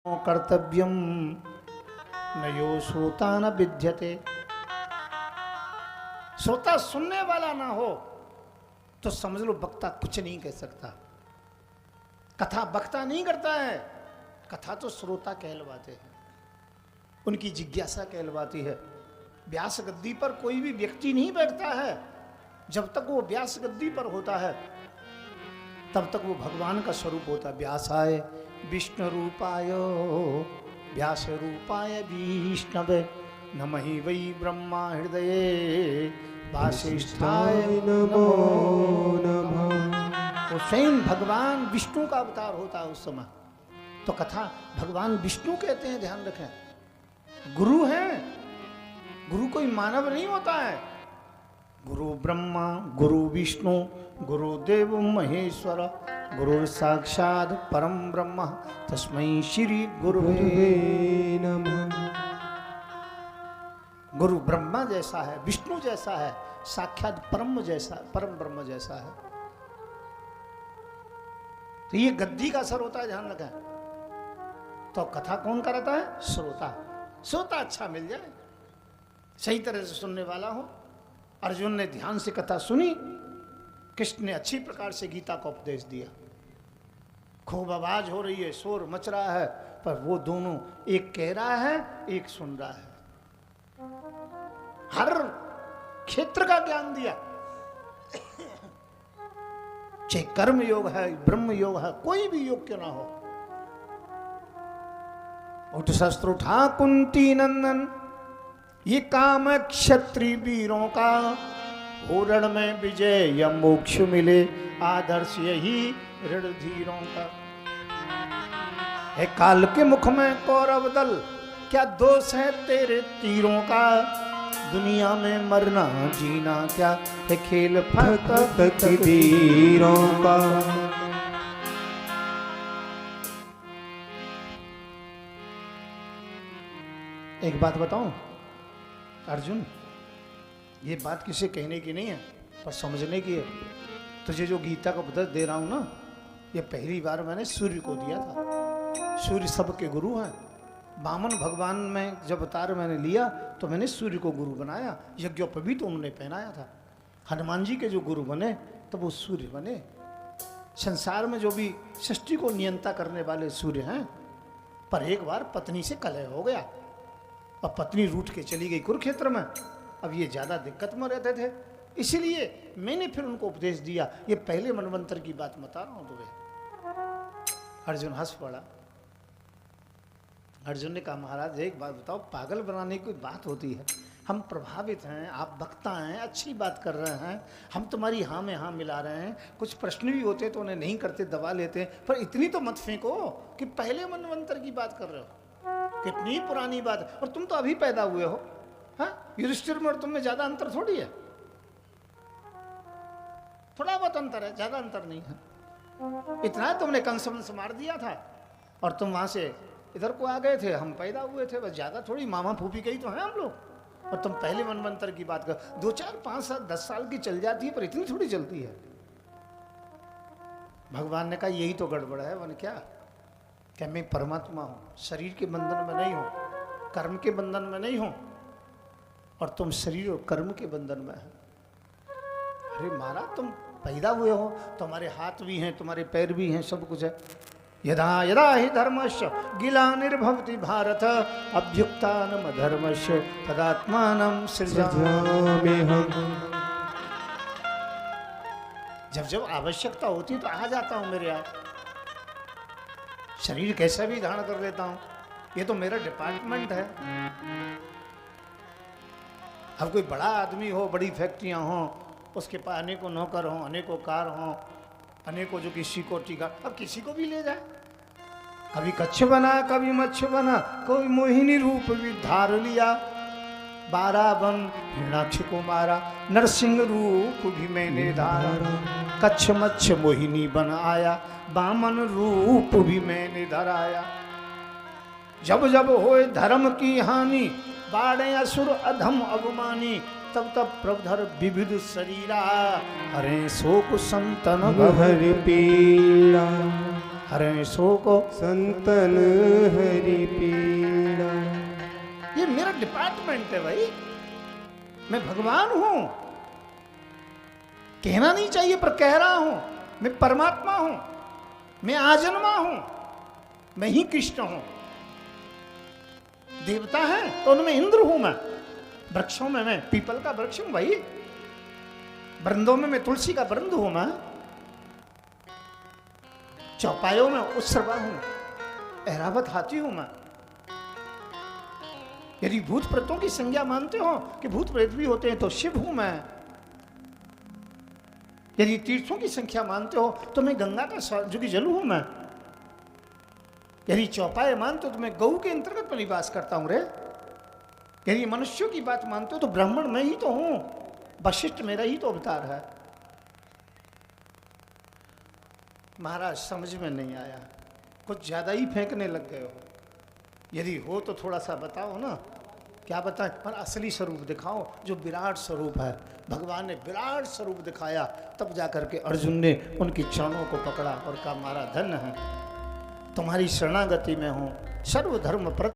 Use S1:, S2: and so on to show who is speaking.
S1: कर्तव्यम न यो श्रोता न विद्यते। श्रोता सुनने वाला ना हो तो समझ लो वक्ता कुछ नहीं कह सकता। कथा वक्ता नहीं करता है, कथा तो श्रोता कहलवाते हैं, उनकी जिज्ञासा कहलवाती है। व्यास गद्दी पर कोई भी व्यक्ति नहीं बैठता है, जब तक वो व्यास गद्दी पर होता है तब तक वो भगवान का स्वरूप होता है। व्यासाय विष्णु रूपाय व्यास रूपाय विष्णवे नमहि वै ब्रह्मा हृदये वासिष्ठाय नमो नमः। वो स्वयं भगवान विष्णु का अवतार होता है उस समय। तो कथा भगवान विष्णु कहते हैं, ध्यान रखें। गुरु हैं, गुरु कोई मानव नहीं होता है। गुरु ब्रह्मा गुरु विष्णु गुरुदेव महेश्वर गुरु साक्षात परम ब्रह्म तस्मै श्री गुरुवे नमः। गुरु ब्रह्मा जैसा है, विष्णु जैसा है, साक्षात परम जैसा, परम ब्रह्म जैसा है। तो ये गद्दी का असर होता है, ध्यान रखें। तो कथा कौन कराता है? श्रोता। श्रोता अच्छा मिल जाए, सही तरह से सुनने वाला हो। अर्जुन ने ध्यान से कथा सुनी, कृष्ण ने अच्छी प्रकार से गीता का उपदेश दिया। खूब आवाज हो रही है, शोर मच रहा है, पर वो दोनों, एक कह रहा है एक सुन रहा है। हर क्षेत्र का ज्ञान दिया, चाहे कर्म योग है, ब्रह्म योग है, कोई भी योग क्यों ना हो। उठ शस्त्र उठा कुंती नंदन, ये काम क्षत्रिय वीरों का, हो रण में विजय या मोक्ष मिले, आदर्श यही रणधीरों का। है काल के मुख में कौरव दल, क्या दोष है तेरे तीरों का, दुनिया में मरना जीना क्या है खेल फकत वीरों का। एक बात बताऊं अर्जुन, ये बात किसी कहने की नहीं है पर समझने की है। तुझे जो गीता का उपदेश दे रहा हूं ना, ये पहली बार मैंने सूर्य को दिया था। सूर्य सबके गुरु हैं। वामन भगवान में जब अवतार मैंने लिया तो मैंने सूर्य को गुरु बनाया। यज्ञोपवीत तो उन्होंने पहनाया था। हनुमान जी के जो गुरु बने तो वो सूर्य बने। संसार में जो भी सृष्टि को नियंत्रण करने वाले सूर्य हैं। पर एक बार पत्नी से कलह हो गया और पत्नी रूठ के चली गई कुरुक्षेत्र में। अब ये ज्यादा दिक्कत में रहते थे, इसलिए मैंने फिर उनको उपदेश दिया। ये पहले मनवंतर की बात बता रहा हूं तुम्हें। अर्जुन हंस पड़ा। अर्जुन ने कहा महाराज एक बात बताओ, पागल बनाने की बात होती है। हम प्रभावित हैं, आप वक्ता हैं, अच्छी बात कर रहे हैं, हम तुम्हारी हाँ में हाँ मिला रहे हैं। कुछ प्रश्न भी होते तो उन्हें नहीं करते, दबा लेते हैं, पर इतनी तो मत फेंको कि पहले मनवंतर की बात कर रहे हो। कितनी पुरानी बात, और तुम तो अभी पैदा हुए हो। हाँ, युधिष्ठिर में और तुम में ज्यादा अंतर थोड़ी है, थोड़ा बहुत अंतर है, ज्यादा अंतर नहीं है। इतना तुमने कंस वंश मार दिया था और तुम वहां से इधर को आ गए थे, हम पैदा हुए थे, बस ज्यादा थोड़ी, मामा फूफी कही तो हैं हम लोग। और तुम पहले मनवंतर की बात कर, 2 4 5 7 10 साल की चल जाती है, पर इतनी थोड़ी चलती है। भगवान ने कहा यही तो गड़बड़ है। वन क्या मैं परमात्मा हूं, शरीर के बंधन में नहीं हूं, कर्म के बंधन में नहीं हूं, और तुम शरीर और कर्म के बंधन में है। अरे महाराज तुम पैदा हुए हो, तुम्हारे हाथ भी हैं, तुम्हारे पैर भी हैं, सब कुछ है। यदा यदा हि धर्मस्य गिलानिर्भवति भारत अभ्युत्थानम धर्मस्य तदात्मानं सृजाम्यहम्। जब जब आवश्यकता होती तो आ जाता हूं मेरे यहाँ। शरीर कैसा भी धारण कर लेता हूं, ये तो मेरा डिपार्टमेंट है। अब कोई बड़ा आदमी हो, बड़ी फैक्ट्रियां हो, उसके पास अनेकों नौकर हों, अनेकों कार हों, अनेकों जो किसी को टीका, अब किसी को भी ले जाए। कभी कच्छ बना, कभी मच्छ बना, कोई मोहिनी रूप भी धार लिया। 12 वन हिरणाक्ष को मारा, नरसिंह रूप भी मैंने धारा। कच्छ मच्छ मोहिनी बन आया, बामन रूप भी मैंने धराया। जब जब होए धर्म की हानि, बाड़े असुर अधम अवमानी, तब तब प्रभधर विविध शरीरा, हरे शोक संतन भर पीड़ा। हरे सो को
S2: संतन हरि पीड़ा।
S1: ये मेरा डिपार्टमेंट है भाई, मैं भगवान हूं। कहना नहीं चाहिए पर कह रहा हूं, मैं परमात्मा हूं, मैं आजन्मा हूं, मैं ही कृष्ण हूं। देवता है तो उनमें इंद्र हूं मैं, वृक्षों में मैं पीपल का वृक्ष हूं भाई, वृंदों में मैं तुलसी का वृंद हूं मैं, चौपायों में उत्सर्गा हूं, ऐरावत हाथी हूं मैं। यदि भूत प्रेतों की संज्ञा मानते हो कि भूत प्रेत भी होते हैं तो शिव हूं मैं। यदि तीर्थों की संख्या मानते हो तो मैं गंगा का जो कि जल हूं मैं। यदि चौपाए मानते हो तो मैं गऊ के अंतर्गत में निवास करता हूं रे। यदि मनुष्यों की बात मानते हो तो ब्राह्मण मैं ही तो हूं, वशिष्ठ मेरा ही तो अवतार है। महाराज समझ में नहीं आया, कुछ ज्यादा ही फेंकने लग गए हो। यदि हो तो थोड़ा सा बताओ ना, क्या बताएं, पर असली स्वरूप दिखाओ जो विराट स्वरूप है। भगवान ने विराट स्वरूप दिखाया, तब जाकर के अर्जुन ने उनकी चरणों को पकड़ा और कहा, मारा धन्य है, तुम्हारी शरणागति में हूँ, सर्वधर्म